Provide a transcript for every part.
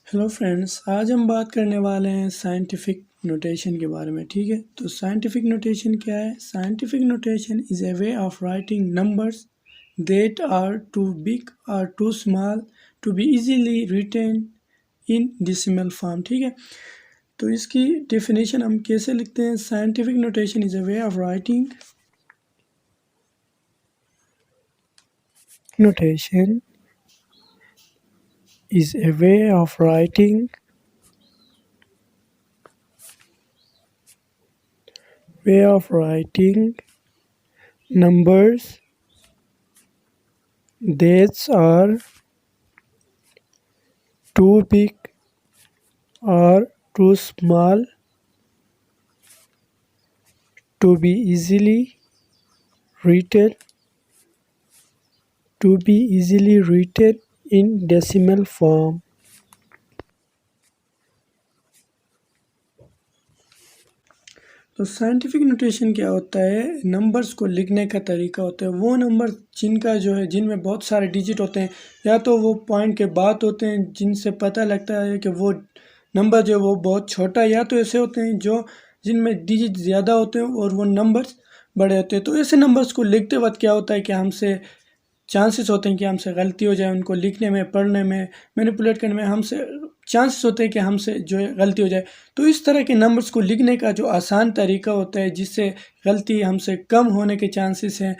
Hello friends, आज हम बात करने वाले हैं साइंटिफिक नोटेशन के बारे में। ठीक है, तो साइंटिफिक नोटेशन क्या है? Scientific notation is a way of writing numbers that are too big और too small to be easily written in decimal form. ठीक है, तो इसकी डेफिनेशन हम कैसे लिखते हैं? Scientific notation is a way of writing notation is a way of writing numbers that are too big or too small to be easily written in decimal form. तो scientific notation क्या होता है? Numbers को लिखने का तरीका होता है। वो नंबर जिनमें बहुत सारे डिजिट होते हैं, या तो वो पॉइंट के बाद होते हैं जिनसे पता लगता है कि वो नंबर जो है वो बहुत छोटा, या तो ऐसे होते हैं जिनमें डिजिट ज़्यादा होते हैं और वो नंबर्स बड़े होते हैं। तो ऐसे नंबर्स को लिखते वक्त क्या होता है कि हमसे चांसेस होते हैं कि हमसे गलती हो जाए, उनको लिखने में, पढ़ने में, मैनिपुलेट करने में हमसे चांसेस होते हैं कि हमसे जो है गलती हो जाए। तो इस तरह के नंबर्स को लिखने का जो आसान तरीका होता है, जिससे गलती हमसे कम होने के चांसेस हैं,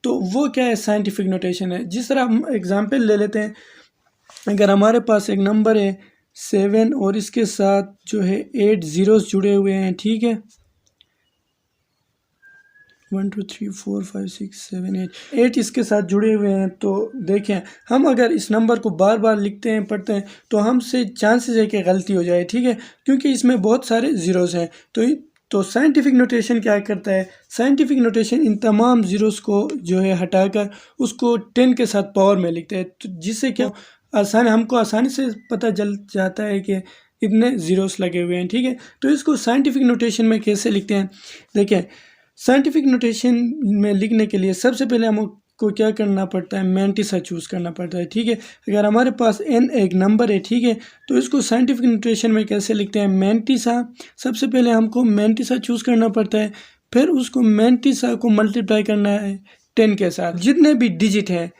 तो वो क्या है? साइंटिफिक नोटेशन है। जिस तरह हम एग्जांपल ले लेते हैं, अगर हमारे पास एक नंबर है 7 और इसके साथ जो है 8 ज़ीरोस जुड़े हुए हैं। ठीक है, 1 2 3 4 5 6 7 8 इसके साथ जुड़े हुए हैं। तो देखें, हम अगर इस नंबर को बार बार लिखते हैं, पढ़ते हैं, तो हमसे चांसेस है कि गलती हो जाए। ठीक है, क्योंकि इसमें बहुत सारे ज़ीरोज़ हैं। तो साइंटिफिक नोटेशन क्या करता है? साइंटिफिक नोटेशन इन तमाम ज़ीरोज़ को जो है हटाकर उसको 10 के साथ पावर में लिखते हैं, तो जिससे क्या हमको आसानी से पता चल जाता है कि इतने ज़ीरोज़ लगे हुए हैं। ठीक है, तो इसको साइंटिफिक नोटेशन में कैसे लिखते हैं? देखें, साइंटिफिक नोटेशन में लिखने के लिए सबसे पहले हमको क्या करना पड़ता है? मैंटिसा चूज़ करना पड़ता है। ठीक है, अगर हमारे पास n एक नंबर है, ठीक है, तो इसको साइंटिफिक नोटेशन में कैसे लिखते हैं? मैंटिसा, सबसे पहले हमको मैंटिसा चूज़ करना पड़ता है, फिर उसको मैंटिसा को मल्टीप्लाई करना है 10 के साथ। जितने भी डिजिट हैं,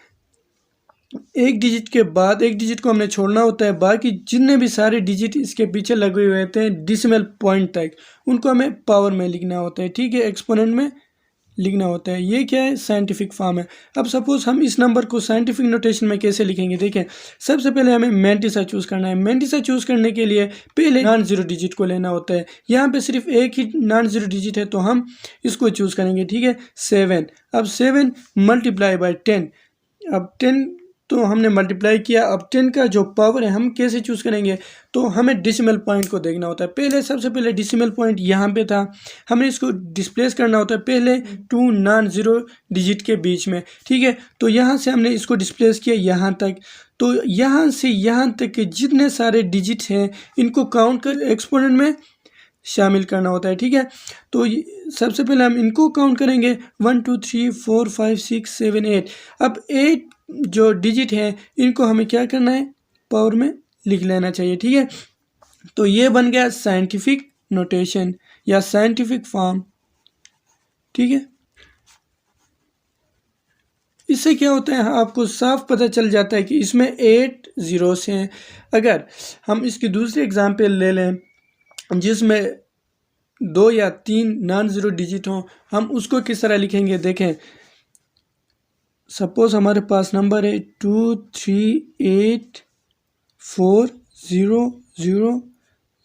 एक डिजिट के बाद एक डिजिट को हमने छोड़ना होता है, बाकी जितने भी सारे डिजिट इसके पीछे लगे हुए होते हैं डिसिमल पॉइंट तक, उनको हमें पावर में लिखना होता है। ठीक है, एक्सपोनेंट में लिखना होता है। ये क्या है? साइंटिफिक फॉर्म है। अब सपोज हम इस नंबर को साइंटिफिक नोटेशन में कैसे लिखेंगे? देखें, सबसे पहले हमें मैंटिसा चूज़ करना है। मैंटिसा चूज़ करने के लिए पहले नॉन ज़ीरो डिजिट को लेना होता है। यहाँ पे सिर्फ एक ही नॉन ज़ीरो डिजिट है, तो हम इसको चूज़ करेंगे। ठीक है, 7। अब 7 मल्टीप्लाई बाई 10। अब 10 तो हमने मल्टीप्लाई किया। अब 10 का जो पावर है हम कैसे चूज़ करेंगे? तो हमें डिसिमल पॉइंट को देखना होता है। सबसे पहले डिसिमल पॉइंट यहाँ पे था, हमें इसको डिस्प्लेस करना होता है पहले 2 नॉन ज़ीरो डिजिट के बीच में। ठीक है, तो यहाँ से हमने इसको डिस्प्लेस किया यहाँ तक। तो यहाँ से यहाँ तक के जितने सारे डिजिट हैं, इनको काउंट कर एक्सपोनेंट में शामिल करना होता है। ठीक है, तो सबसे पहले हम इनको काउंट करेंगे, 1 2 3 4 5 6 7 8। अब 8 जो डिजिट है, इनको हमें क्या करना है? पावर में लिख लेना चाहिए। ठीक है, तो ये बन गया साइंटिफिक नोटेशन या साइंटिफिक फॉर्म। ठीक है, इससे क्या होता है? आपको साफ पता चल जाता है कि इसमें 8 ज़ीरोस हैं। अगर हम इसकी दूसरी एग्जांपल ले लें जिसमें 2 या 3 नॉन ज़ीरो डिजिट हों, हम उसको किस तरह लिखेंगे? देखें, सपोज हमारे पास नंबर है 2 3 8 4 0 0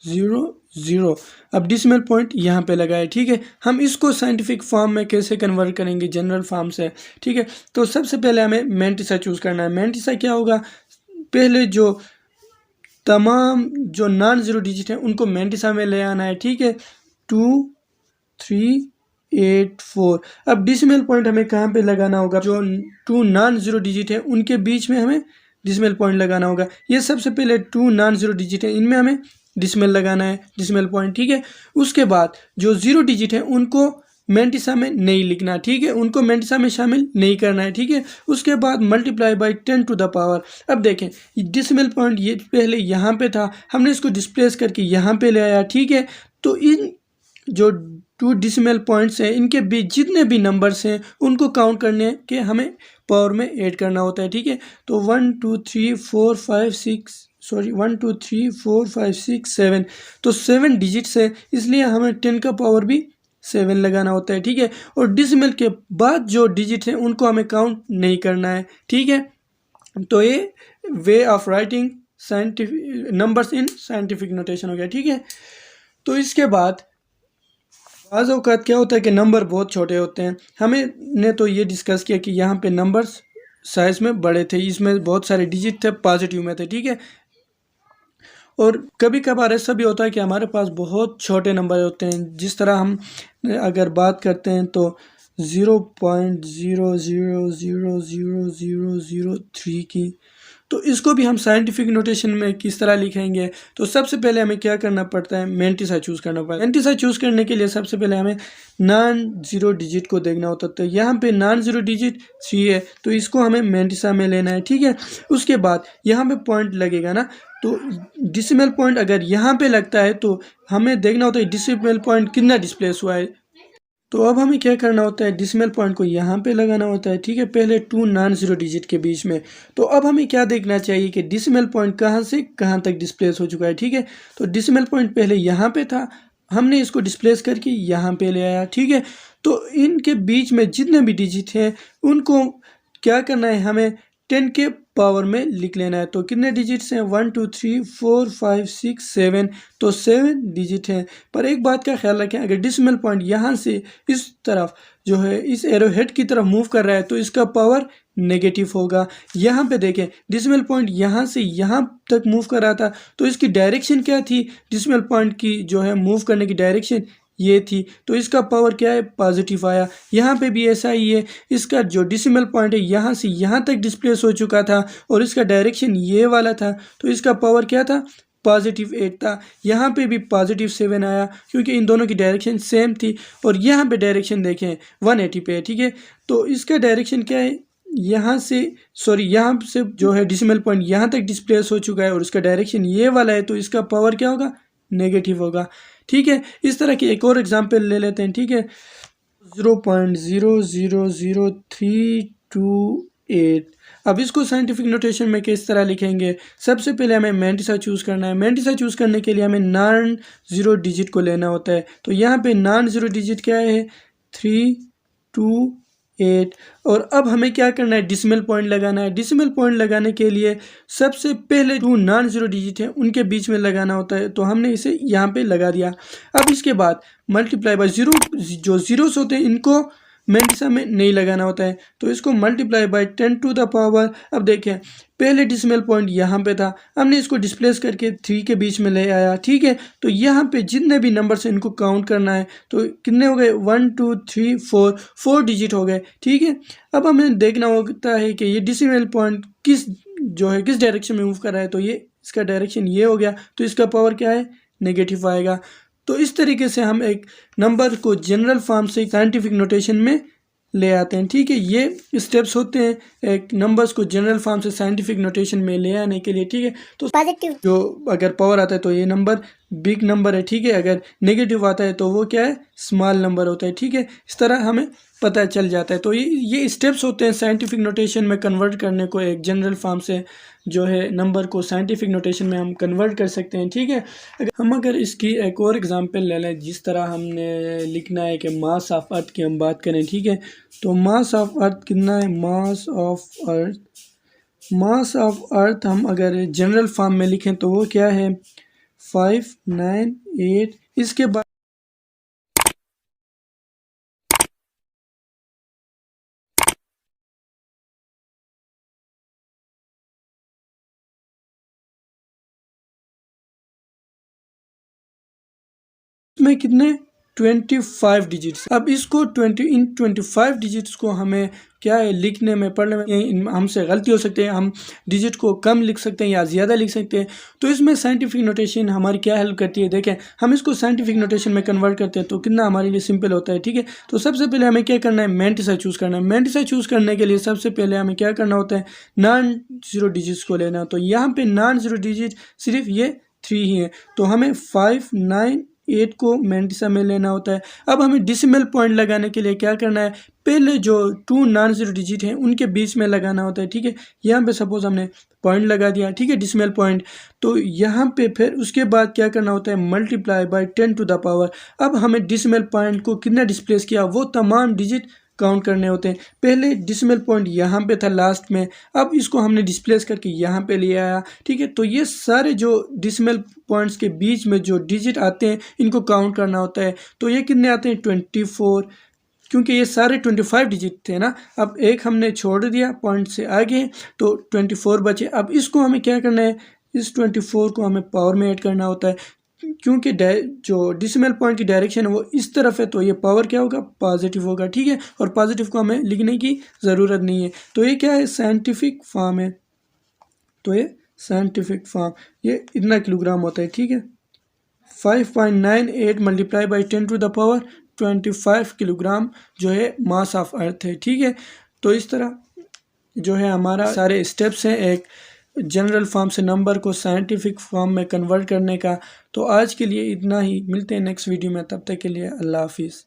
0 0। अब डिसिमल पॉइंट यहाँ पे लगा है। ठीक है, हम इसको साइंटिफिक फॉर्म में कैसे कन्वर्ट करेंगे? जनरल फॉर्म से। ठीक है, तो सबसे पहले हमें मैंटिसा चूज़ करना है। मैंटिसा क्या होगा? पहले जो तमाम जो नॉन ज़ीरो डिजिट हैं उनको मैंटिसा में ले आना है। ठीक है, 2 3 8 4। अब डिसिमल पॉइंट हमें कहाँ पे लगाना होगा? जो 2 नॉन ज़ीरो डिजिट है उनके बीच में हमें डिसिमल पॉइंट लगाना होगा। ये सबसे पहले 2 नॉन ज़ीरो डिजिट है, इनमें हमें डिसिमल लगाना है, डिसिमल पॉइंट। ठीक है, उसके बाद जो ज़ीरो डिजिट है उनको मैंटिसा में नहीं लिखना, ठीक है, उनको मैंटिसा में शामिल नहीं करना है, ठीक है। उसके बाद multiply by 10 to the power. अब देखें डिसिमल पॉइंट ये पहले यहाँ पे था, हमने इसको डिस्प्लेस करके यहाँ पे ले आया, ठीक है। तो इन जो टू डिसिमल पॉइंट्स हैं इनके बीच जितने भी नंबर्स हैं उनको काउंट करने के हमें पावर में ऐड करना होता है, ठीक है। तो 1 2 3 4 5 6 सॉरी 1 2 3 4 5 6 7, तो 7 डिजिट्स है, इसलिए हमें 10 का पावर भी 7 लगाना होता है, ठीक है। और डिसिमल के बाद जो डिजिट हैं उनको हमें काउंट नहीं करना है, ठीक है। तो ये वे of writing scientific numbers in scientific notation हो गया, ठीक है। तो इसके बाद बाज़ औक़ात क्या होता है कि नंबर बहुत छोटे होते हैं, हमें ने तो ये डिस्कस किया कि यहाँ पे नंबर्स साइज़ में बड़े थे, इसमें बहुत सारे डिजिट थे, पॉजिटिव में थे, ठीक है। और कभी कभार ऐसा भी होता है कि हमारे पास बहुत छोटे नंबर होते हैं, जिस तरह हम अगर बात करते हैं तो 0.000003 की, तो इसको भी हम साइंटिफिक नोटेशन में किस तरह लिखेंगे। तो सबसे पहले हमें क्या करना पड़ता है, मैंटिसा चूज़ करना पड़ता है। मैंटिसा चूज़ करने के लिए सबसे पहले हमें नॉन ज़ीरो डिजिट को देखना होता है, तो यहाँ पे नॉन ज़ीरो डिजिट 3 है, तो इसको हमें मैंटिसा में लेना है, ठीक है। उसके बाद यहाँ पे पॉइंट लगेगा ना, तो डिसिमल पॉइंट अगर यहाँ पे लगता है तो हमें देखना होता है डिसिमल पॉइंट कितना डिस्प्लेस हुआ है। तो अब हमें क्या करना होता है, डिसिमल पॉइंट को यहाँ पे लगाना होता है, ठीक है, पहले 2 नॉन ज़ीरो डिजिट के बीच में। तो अब हमें क्या देखना चाहिए कि डिसिमल पॉइंट कहाँ से कहाँ तक डिस्प्लेस हो चुका है, ठीक है। तो डिसिमल पॉइंट पहले यहाँ पे था, हमने इसको डिस्प्लेस करके यहाँ पे ले आया, ठीक है। तो इनके बीच में जितने भी डिजिट हैं उनको क्या करना है, हमें 10 के पावर में लिख लेना है। तो कितने डिजिट्स हैं, 1 2 3 4 5 6 7, तो 7 डिजिट हैं। पर एक बात का ख्याल रखें, अगर डिसिमल पॉइंट यहाँ से इस तरफ जो है इस एरो हेड की तरफ मूव कर रहा है तो इसका पावर नेगेटिव होगा। यहाँ पे देखें डिसिमल पॉइंट यहाँ से यहाँ तक मूव कर रहा था, तो इसकी डायरेक्शन क्या थी, डिसिमल पॉइंट की जो है मूव करने की डायरेक्शन ये थी, तो इसका पावर क्या है, पॉजिटिव आया। यहाँ पे भी ऐसा ही है, इसका जो डिसिमल पॉइंट है यहाँ से यहाँ तक डिस्प्लेस हो चुका था और इसका डायरेक्शन ये वाला था, तो इसका पावर क्या था, पॉजिटिव 8 था। यहाँ पे भी पॉजिटिव 7 आया क्योंकि इन दोनों की डायरेक्शन सेम थी। और यहाँ पे डायरेक्शन देखें 180 पे है, ठीक है। तो इसका डायरेक्शन क्या है, यहाँ से यहाँ से जो है डिसिमल पॉइंट यहाँ तक डिस्प्लेस हो चुका है और उसका डायरेक्शन ये वाला है, तो इसका पावर क्या होगा, नेगेटिव होगा, ठीक है। इस तरह की एक और एग्जांपल ले लेते हैं, ठीक है। 0.000328। अब इसको साइंटिफिक नोटेशन में किस तरह लिखेंगे, सबसे पहले हमें मैंटिसा चूज़ करना है। मैंटिसा चूज़ करने के लिए हमें नॉन ज़ीरो डिजिट को लेना होता है, तो यहाँ पे नॉन ज़ीरो डिजिट क्या है, 328। और अब हमें क्या करना है, डिसिमल पॉइंट लगाना है। डिसिमल पॉइंट लगाने के लिए सबसे पहले 2 नॉन ज़ीरो डिजिट हैं उनके बीच में लगाना होता है, तो हमने इसे यहाँ पे लगा दिया। अब इसके बाद मल्टीप्लाई बाय ज़ीरो, जो ज़ीरोस होते हैं इनको मैंटिसा में नहीं लगाना होता है, तो इसको multiply by 10 to the power. अब देखें पहले डिसिमल पॉइंट यहाँ पे था, हमने इसको डिस्प्लेस करके 3 के बीच में ले आया, ठीक है। तो यहाँ पे जितने भी नंबर्स हैं इनको काउंट करना है, तो कितने हो गए, 1 2 3 4 डिजिट हो गए, ठीक है। अब हमें देखना होता है कि ये डिसिमल पॉइंट किस डायरेक्शन में मूव कर रहा है, तो ये इसका डायरेक्शन ये हो गया, तो इसका पावर क्या है, नेगेटिव आएगा। तो इस तरीके से हम एक नंबर को जनरल फॉर्म से साइंटिफिक नोटेशन में ले आते हैं, ठीक है। ये स्टेप्स होते हैं एक नंबर्स को जनरल फॉर्म से साइंटिफिक नोटेशन में ले आने के लिए, ठीक है। तो पॉजिटिव जो अगर पावर आता है तो ये नंबर बिग नंबर है, ठीक है। अगर नेगेटिव आता है तो वो क्या है, स्मॉल नंबर होता है, ठीक है। इस तरह हमें पता चल जाता है। तो ये स्टेप्स होते हैं साइंटिफिक नोटेशन में कन्वर्ट करने को, एक जनरल फॉर्म से जो है नंबर को साइंटिफिक नोटेशन में हम कन्वर्ट कर सकते हैं, ठीक है। अगर इसकी एक और एग्जांपल ले लें, जिस तरह हमने लिखना है कि मास ऑफ अर्थ की हम बात करें, ठीक है। तो मास ऑफ अर्थ कितना है, मास ऑफ अर्थ हम अगर जनरल फॉर्म में लिखें तो वो क्या है, 598। इसके बाद में कितने 25 डिजिट्स। अब इसको 25 डिजिट्स को हमें क्या है लिखने में पढ़ने में हमसे गलती हो सकती है, हम डिजिट को कम लिख सकते हैं या ज़्यादा लिख सकते हैं। तो इसमें साइंटिफिक नोटेशन हमारी क्या हेल्प करती है, देखें हम इसको साइंटिफिक नोटेशन में कन्वर्ट करते हैं तो कितना हमारे लिए सिंपल होता है। ठीक है, तो सबसे पहले हमें क्या करना है, मेंटिसा चूज़ करना है। मेंटिसा चूज़ करने के लिए सबसे पहले हमें क्या करना होता है, नॉन ज़ीरो डिजिट्स को लेना। तो यहाँ पे नॉन ज़ीरो डिजिट सिर्फ ये 3 ही है, तो हमें 5, 9, 8 को मेंटिसा में लेना होता है। अब हमें डिसिमल पॉइंट लगाने के लिए क्या करना है, पहले जो 2 नॉन ज़ीरो डिजिट हैं उनके बीच में लगाना होता है। ठीक है, यहाँ पे सपोज हमने पॉइंट लगा दिया, ठीक है, डिसिमल पॉइंट। तो यहाँ पे फिर उसके बाद क्या करना होता है, multiply by 10 to the power. अब हमें डिसिमल पॉइंट को कितना डिस्प्लेस किया वो तमाम डिजिट काउंट करने होते हैं। पहले डिसिमल पॉइंट यहाँ पे था लास्ट में, अब इसको हमने डिस्प्लेस करके यहाँ पे ले आया। ठीक है, तो ये सारे जो डिसिमल पॉइंट्स के बीच में जो डिजिट आते हैं इनको काउंट करना होता है। तो ये कितने आते हैं, 24, क्योंकि ये सारे 25 डिजिट थे ना। अब एक हमने छोड़ दिया पॉइंट से आगे, तो 24 बचे। अब इसको हमें क्या करना है, इस 24 को हमें पावर में ऐड करना होता है, क्योंकि जो डिसिमल पॉइंट की डायरेक्शन है वो इस तरफ है, तो ये पावर क्या होगा, पॉजिटिव होगा। ठीक है, और पॉजिटिव को हमें लिखने की ज़रूरत नहीं है। तो ये क्या है, साइंटिफिक फॉर्म है। तो ये साइंटिफिक फॉर्म, ये इतना किलोग्राम होता है। ठीक है, 5.98 multiply by 10 to the power 25 kilogram जो है मास ऑफ अर्थ है। ठीक है, तो इस तरह जो है हमारा सारे स्टेप्स हैं एक जनरल फॉर्म से नंबर को साइंटिफिक फॉर्म में कन्वर्ट करने का। तो आज के लिए इतना ही, मिलते हैं नेक्स्ट वीडियो में, तब तक के लिए अल्लाह हाफिज़।